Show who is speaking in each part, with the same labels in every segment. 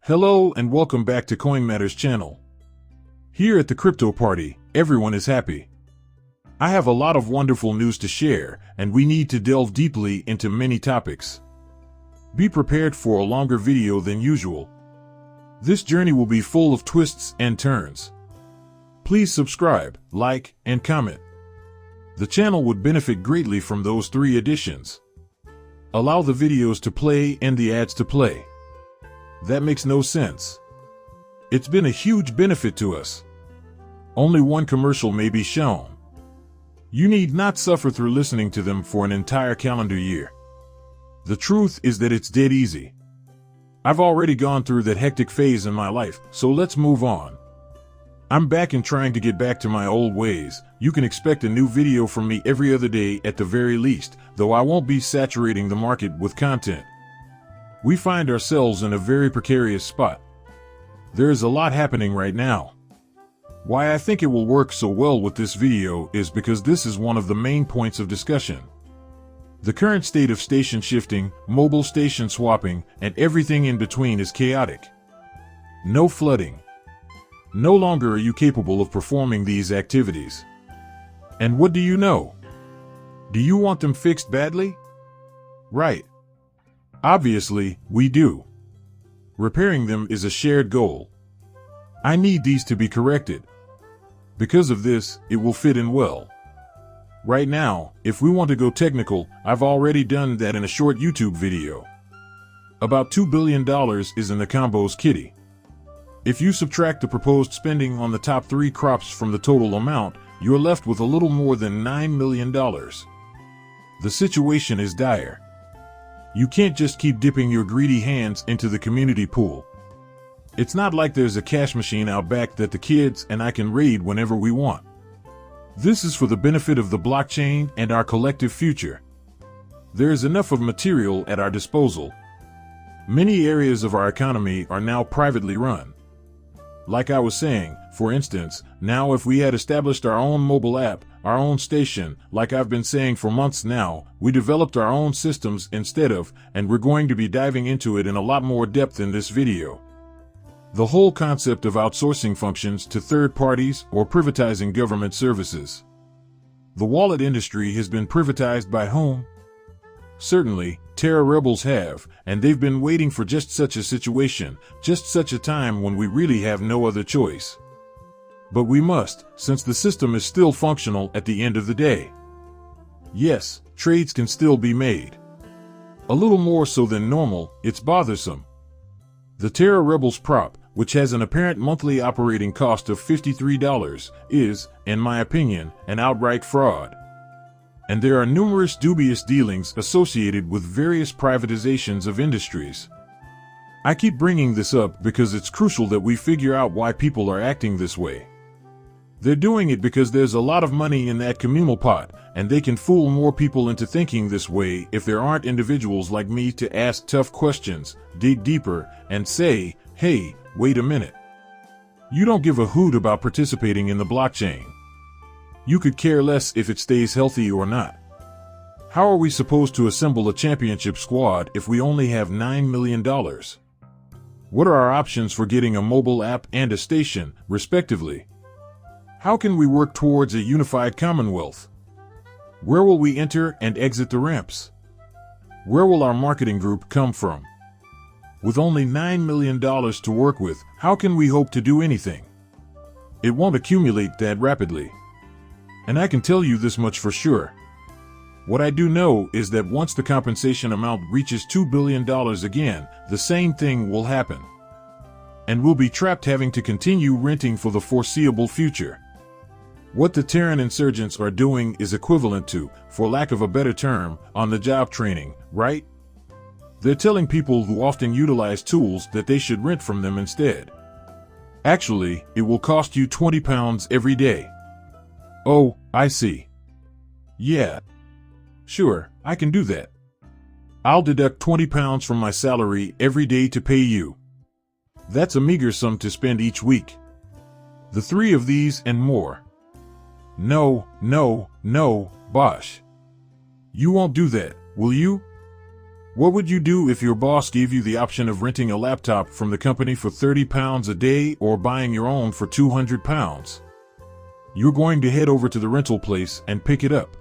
Speaker 1: Hello and welcome back to Coin Matters channel. Here at the Crypto Party, everyone is happy. I have a lot of wonderful news to share, and we need to delve deeply into many topics. Be prepared for a longer video than usual. This journey will be full of twists and turns. Please subscribe, like, and comment. The channel would benefit greatly from those 3 additions. Allow the videos to play and the ads to play. That makes no sense. It's been a huge benefit to us. Only one commercial may be shown. You need not suffer through listening to them for an entire calendar year. The truth is that it's dead easy. I've already gone through that hectic phase in my life, so let's move on. I'm back and trying to get back to my old ways. You can expect a new video from me every other day at the very least, though I won't be saturating the market with content. We find ourselves in a very precarious spot. There is a lot happening right now. Why I think it will work so well with this video is because this is one of the main points of discussion. The current state of station shifting, mobile station swapping, and everything in between is chaotic. No flooding. No longer are you capable of performing these activities. And what do you know? Do you want them fixed badly? Right. Obviously, we do. Repairing them is a shared goal. I need these to be corrected. Because of this, it will fit in well. Right now, if we want to go technical, I've already done that in a short YouTube video. About $2 billion is in the combo's kitty. If you subtract the proposed spending on the top 3 crops from the total amount, you're left with a little more than $9 million. The situation is dire. You can't just keep dipping your greedy hands into the community pool. It's not like there's a cash machine out back that the kids and I can raid whenever we want. This is for the benefit of the blockchain and our collective future. There is enough of material at our disposal. Many areas of our economy are now privately run. Like I was saying, for instance, now if we had established our own mobile app, our own station, like I've been saying for months now, we developed our own systems instead of, and we're going to be diving into it in a lot more depth in this video. The whole concept of outsourcing functions to third parties or privatizing government services. The wallet industry has been privatized by whom? Certainly, Terra rebels have, and they've been waiting for just such a situation, just such a time when we really have no other choice. But we must, since the system is still functional at the end of the day. Yes, trades can still be made. A little more so than normal, it's bothersome. The Terra Rebels prop, which has an apparent monthly operating cost of $53, is, in my opinion, an outright fraud. And there are numerous dubious dealings associated with various privatizations of industries. I keep bringing this up because it's crucial that we figure out why people are acting this way. They're doing it because there's a lot of money in that communal pot, and they can fool more people into thinking this way if there aren't individuals like me to ask tough questions, dig deeper, and say, hey, wait a minute. You don't give a hoot about participating in the blockchain. You could care less if it stays healthy or not. How are we supposed to assemble a championship squad if we only have $9 million? What are our options for getting a mobile app and a station, respectively? How can we work towards a unified commonwealth? Where will we enter and exit the ramps? Where will our marketing group come from? With only $9 million to work with, how can we hope to do anything? It won't accumulate that rapidly. And I can tell you this much for sure. What I do know is that once the compensation amount reaches $2 billion again, the same thing will happen. And we'll be trapped having to continue renting for the foreseeable future. What the Terran insurgents are doing is equivalent to, for lack of a better term, on-the-job training, right? They're telling people who often utilize tools that they should rent from them instead. Actually, it will cost you £20 every day. Oh, I see. Yeah. Sure, I can do that. I'll deduct £20 from my salary every day to pay you. That's a meager sum to spend each week. The 3 of these and more. No, no, no, Bosh. You won't do that, will you? What would you do if your boss gave you the option of renting a laptop from the company for £30 a day or buying your own for £200? You're going to head over to the rental place and pick it up.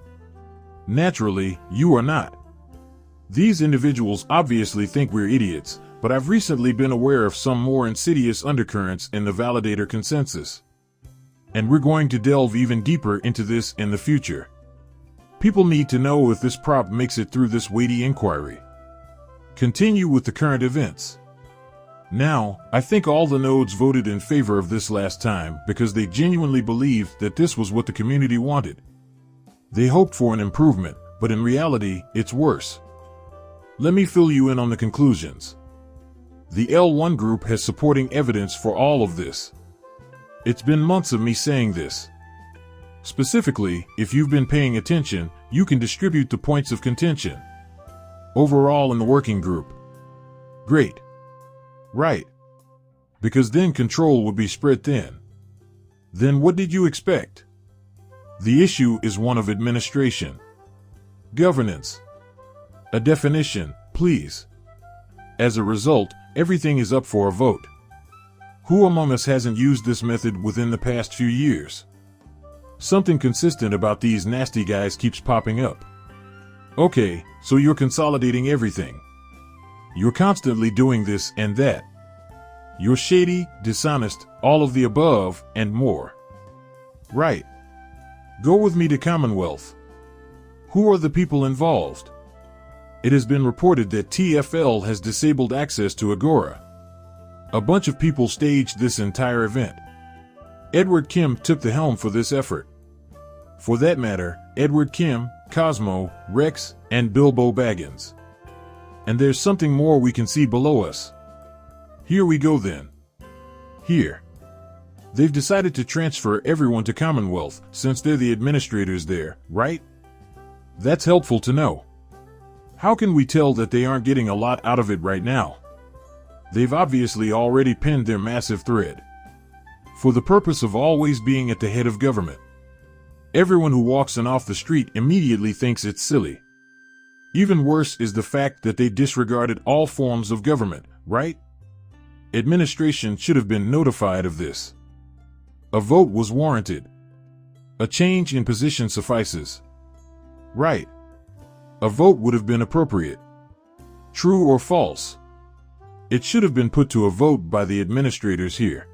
Speaker 1: Naturally, you are not. These individuals obviously think we're idiots, but I've recently been aware of some more insidious undercurrents in the validator consensus. And we're going to delve even deeper into this in the future. People need to know if this prop makes it through this weighty inquiry. Continue with the current events. Now, I think all the nodes voted in favor of this last time because they genuinely believed that this was what the community wanted. They hoped for an improvement, but in reality, it's worse. Let me fill you in on the conclusions. The L1 group has supporting evidence for all of this. It's been months of me saying this. Specifically, if you've been paying attention, you can distribute the points of contention. Overall in the working group. Great. Right. Because then control would be spread thin. Then what did you expect? The issue is one of administration. Governance. A definition, please. As a result, everything is up for a vote. Who among us hasn't used this method within the past few years? Something consistent about these nasty guys keeps popping up. Okay, so you're consolidating everything. You're constantly doing this and that. You're shady, dishonest, all of the above, and more. Right. Go with me to Commonwealth. Who are the people involved? It has been reported that TFL has disabled access to Agora. A bunch of people staged this entire event. Edward Kim took the helm for this effort. For that matter, Edward Kim, Cosmo, Rex, and Bilbo Baggins. And there's something more we can see below us. Here we go then. Here. They've decided to transfer everyone to Commonwealth since they're the administrators there, right? That's helpful to know. How can we tell that they aren't getting a lot out of it right now? They've obviously already pinned their massive thread. For the purpose of always being at the head of government. Everyone who walks in off the street immediately thinks it's silly. Even worse is the fact that they disregarded all forms of government, right? Administration should have been notified of this. A vote was warranted. A change in position suffices. Right. A vote would have been appropriate. True or false? It should have been put to a vote by the administrators here.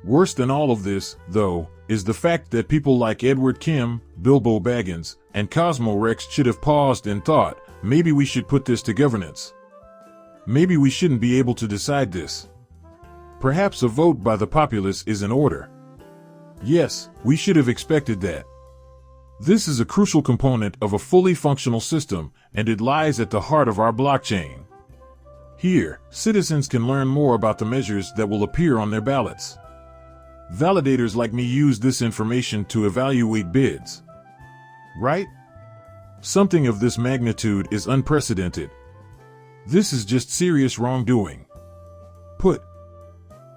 Speaker 1: Worse than all of this, though, is the fact that people like Edward Kim, Bilbo Baggins, and Cosmo Rex should have paused and thought, maybe we should put this to governance. Maybe we shouldn't be able to decide this. Perhaps a vote by the populace is in order. Yes, we should have expected that. This is a crucial component of a fully functional system, and it lies at the heart of our blockchain. Here, citizens can learn more about the measures that will appear on their ballots. Validators like me use this information to evaluate bids. Right? Something of this magnitude is unprecedented. This is just serious wrongdoing. Put.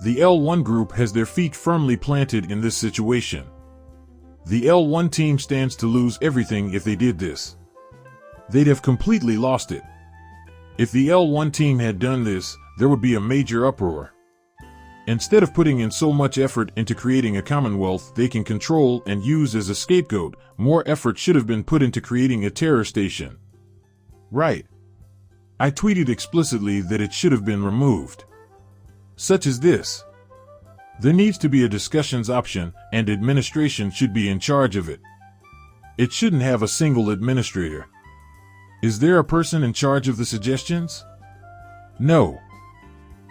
Speaker 1: The L1 group has their feet firmly planted in this situation. The L1 team stands to lose everything if they did this. They'd have completely lost it. If the L1 team had done this, there would be a major uproar. Instead of putting in so much effort into creating a commonwealth they can control and use as a scapegoat, more effort should have been put into creating a terror station. Right. I tweeted explicitly that it should have been removed. Such as this. There needs to be a discussions option, and administration should be in charge of it. It shouldn't have a single administrator. Is there a person in charge of the suggestions? No.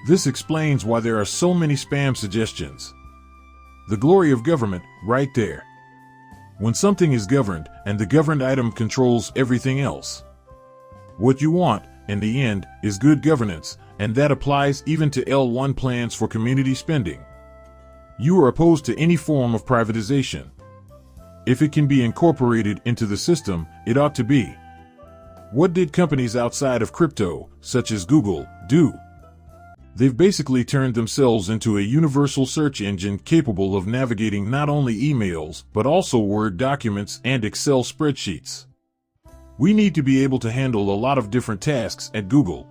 Speaker 1: This explains why there are so many spam suggestions. The glory of government, right there. When something is governed, and the governed item controls everything else. What you want, in the end, is good governance, and that applies even to L1 plans for community spending. You are opposed to any form of privatization. If it can be incorporated into the system, it ought to be. What did companies outside of crypto, such as Google, do? They've basically turned themselves into a universal search engine capable of navigating not only emails, but also Word documents and Excel spreadsheets. We need to be able to handle a lot of different tasks at Google.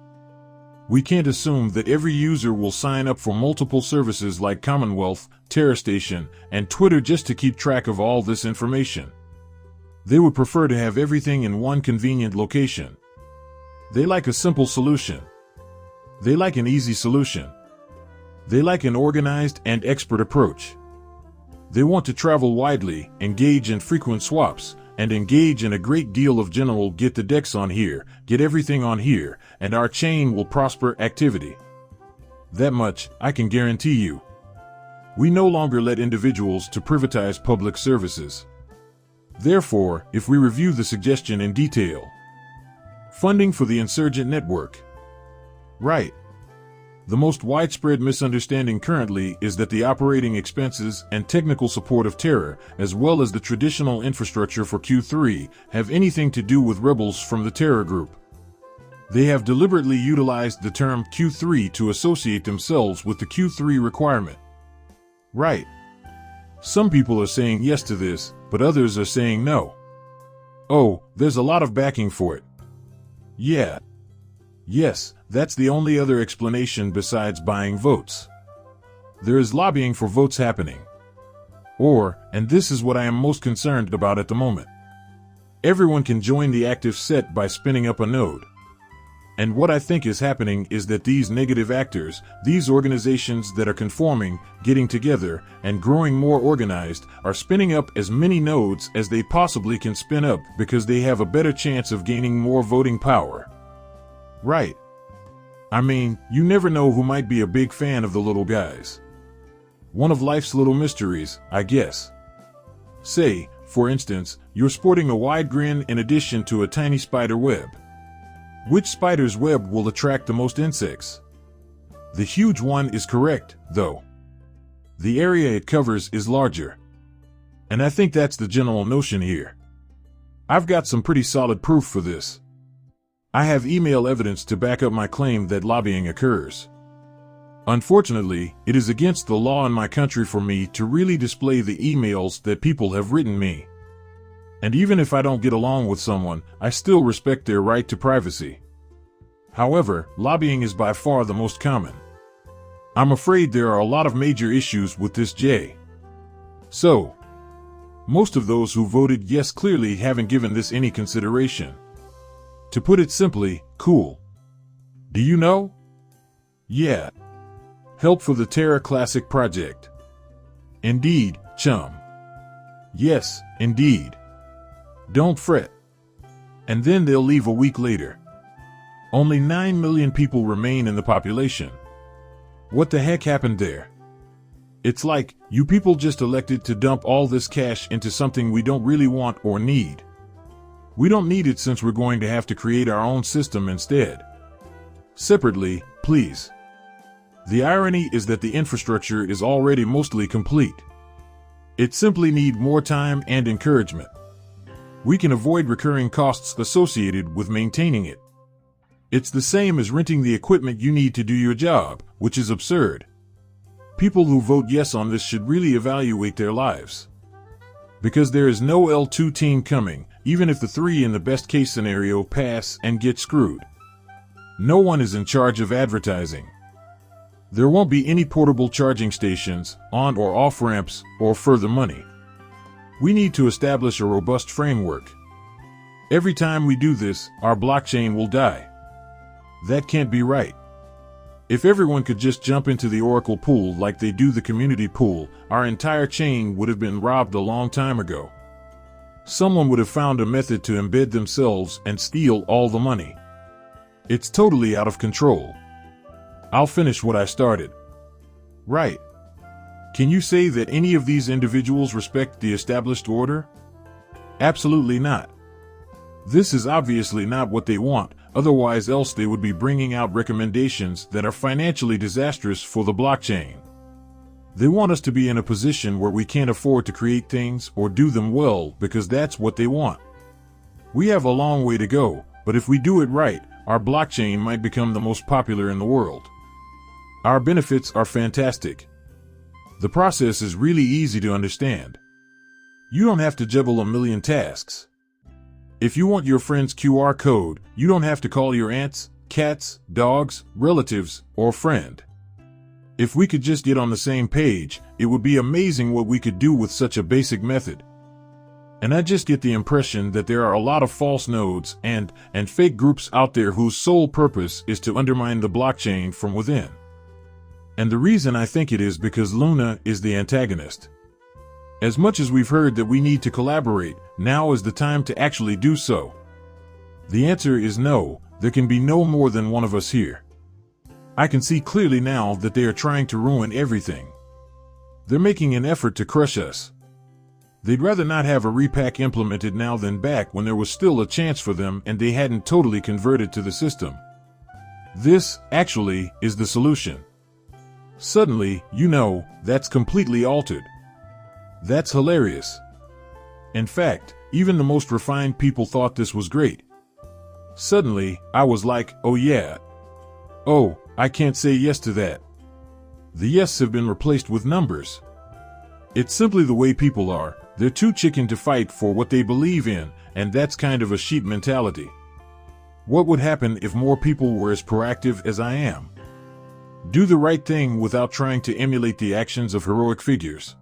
Speaker 1: We can't assume that every user will sign up for multiple services like Commonwealth, TerraStation, and Twitter just to keep track of all this information. They would prefer to have everything in one convenient location. They like a simple solution. They like an easy solution. They like an organized and expert approach. They want to travel widely, engage in frequent swaps, and engage in a great deal of general get the decks on here, get everything on here, and our chain will prosper activity. That much I can guarantee you. We no longer let individuals to privatize public services. Therefore, if we review the suggestion in detail, funding for the insurgent network. Right. The most widespread misunderstanding currently is that the operating expenses and technical support of Terra, as well as the traditional infrastructure for Q3, have anything to do with rebels from the Terra group. They have deliberately utilized the term Q3 to associate themselves with the Q3 requirement. Right. Some people are saying yes to this, but others are saying no. Oh, there's a lot of backing for it. Yeah. Yes, that's the only other explanation besides buying votes. There is lobbying for votes happening. Or, and this is what I am most concerned about at the moment, everyone can join the active set by spinning up a node. And what I think is happening is that these negative actors, these organizations that are conforming, getting together, and growing more organized, are spinning up as many nodes as they possibly can spin up because they have a better chance of gaining more voting power. Right. I mean, you never know who might be a big fan of the little guys. One of life's little mysteries, I guess. Say, for instance, you're sporting a wide grin in addition to a tiny spider web. Which spider's web will attract the most insects? The huge one is correct, though. The area it covers is larger. And I think that's the general notion here. I've got some pretty solid proof for this. I have email evidence to back up my claim that lobbying occurs. Unfortunately, it is against the law in my country for me to really display the emails that people have written me. And even if I don't get along with someone, I still respect their right to privacy. However, lobbying is by far the most common. I'm afraid there are a lot of major issues with this J. So, most of those who voted yes clearly haven't given this any consideration. To put it simply, cool. Do you know? Yeah. Help for the Terra Classic project. Indeed, chum. Yes, indeed. Don't fret. And then they'll leave a week later. Only 9 million people remain in the population. What the heck happened there? It's like, you people just elected to dump all this cash into something we don't really want or need. We don't need it since we're going to have to create our own system instead. Separately, please. The irony is that the infrastructure is already mostly complete. It simply needs more time and encouragement. We can avoid recurring costs associated with maintaining it. It's the same as renting the equipment you need to do your job, which is absurd. People who vote yes on this should really evaluate their lives. Because there is no L2 team coming, even if the 3 in the best case scenario pass and get screwed. No one is in charge of advertising. There won't be any portable charging stations, on or off ramps, or further money. We need to establish a robust framework. Every time we do this, our blockchain will die. That can't be right. If everyone could just jump into the Oracle pool like they do the community pool, our entire chain would have been robbed a long time ago. Someone would have found a method to embed themselves and steal all the money. It's totally out of control. I'll finish what I started. Right. Can you say that any of these individuals respect the established order? Absolutely not. This is obviously not what they want, otherwise else they would be bringing out recommendations that are financially disastrous for the blockchain. They want us to be in a position where we can't afford to create things or do them well because that's what they want. We have a long way to go, but if we do it right, our blockchain might become the most popular in the world. Our benefits are fantastic. The process is really easy to understand. You don't have to juggle a million tasks. If you want your friend's QR code, you don't have to call your aunts, cats, dogs, relatives, or friend. If we could just get on the same page, it would be amazing what we could do with such a basic method. And I just get the impression that there are a lot of false nodes and fake groups out there whose sole purpose is to undermine the blockchain from within. And the reason I think it is because Luna is the antagonist. As much as we've heard that we need to collaborate, now is the time to actually do so. The answer is no, there can be no more than one of us here. I can see clearly now that they are trying to ruin everything. They're making an effort to crush us. They'd rather not have a repack implemented now than back when there was still a chance for them and they hadn't totally converted to the system. This, actually, is the solution. Suddenly, that's completely altered. That's hilarious. In fact, even the most refined people thought this was great. Suddenly, I was like, oh yeah. Oh, I can't say yes to that. The yes have been replaced with numbers. It's simply the way people are. They're too chicken to fight for what they believe in, and that's kind of a sheep mentality. What would happen if more people were as proactive as I am? Do the right thing without trying to emulate the actions of heroic figures.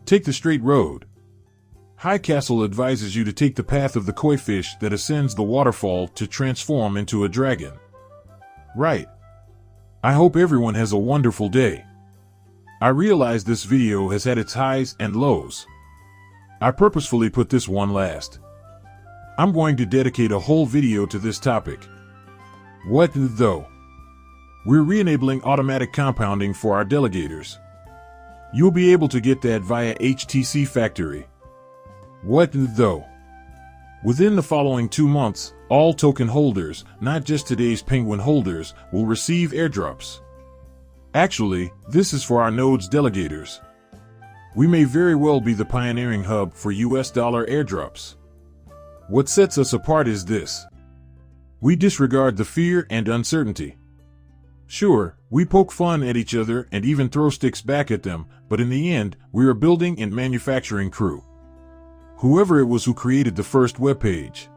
Speaker 1: Take the straight road. High Castle advises you to take the path of the koi fish that ascends the waterfall to transform into a dragon. Right. I hope everyone has a wonderful day. I realize this video has had its highs and lows. I purposefully put this one last. I'm going to dedicate a whole video to this topic. What though? We're re-enabling automatic compounding for our delegators. You'll be able to get that via HTC Factory. What though? Within the following 2 months, all token holders, not just today's penguin holders, will receive airdrops. Actually, this is for our node's delegators. We may very well be the pioneering hub for US dollar airdrops. What sets us apart is this. We disregard the fear and uncertainty. Sure, we poke fun at each other and even throw sticks back at them, but in the end, we're a building and manufacturing crew. Whoever it was who created the first webpage.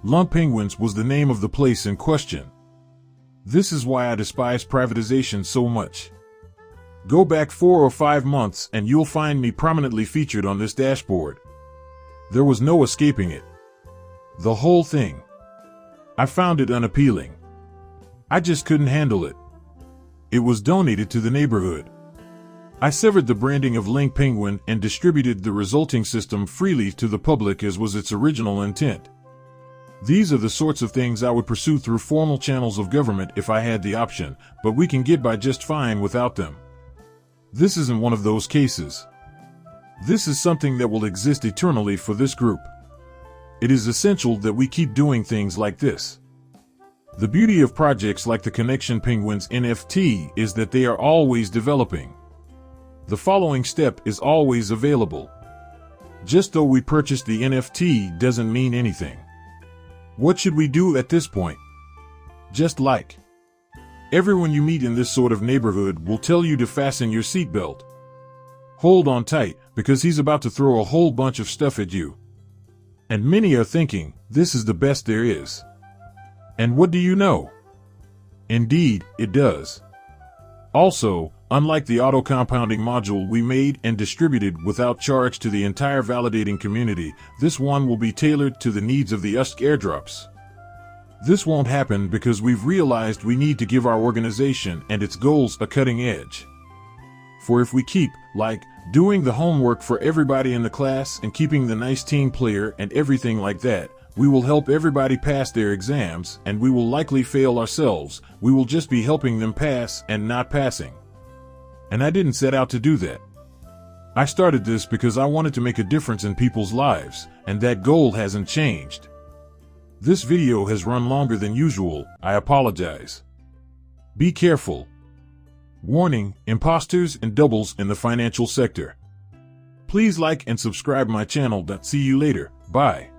Speaker 1: Lump Penguins was the name of the place in question. This is why I despise privatization so much. Go back 4 or 5 months and you'll find me prominently featured on this dashboard. There was no escaping it. The whole thing. I found it unappealing. I just couldn't handle it. It was donated to the neighborhood. I severed the branding of Link Penguin and distributed the resulting system freely to the public as was its original intent. These are the sorts of things I would pursue through formal channels of government if I had the option, but we can get by just fine without them. This isn't one of those cases. This is something that will exist eternally for this group. It is essential that we keep doing things like this. The beauty of projects like the Connection Penguins NFT is that they are always developing. The following step is always available. Just though we purchased the NFT doesn't mean anything. What should we do at this point? Just like. Everyone you meet in this sort of neighborhood will tell you to fasten your seatbelt. Hold on tight, because he's about to throw a whole bunch of stuff at you. And many are thinking, this is the best there is. And what do you know? Indeed, it does. Also, unlike the auto-compounding module we made and distributed without charge to the entire validating community, this one will be tailored to the needs of the Us.Thanks airdrops. This won't happen because we've realized we need to give our organization and its goals a cutting edge. For if we keep, doing the homework for everybody in the class and keeping the nice team player and everything like that, we will help everybody pass their exams and we will likely fail ourselves. We will just be helping them pass and not passing. And I didn't set out to do that. I started this because I wanted to make a difference in people's lives, and that goal hasn't changed. This video has run longer than usual. I apologize. Be careful. Warning, imposters and doubles in the financial sector. Please like and subscribe my channel. See you later. Bye.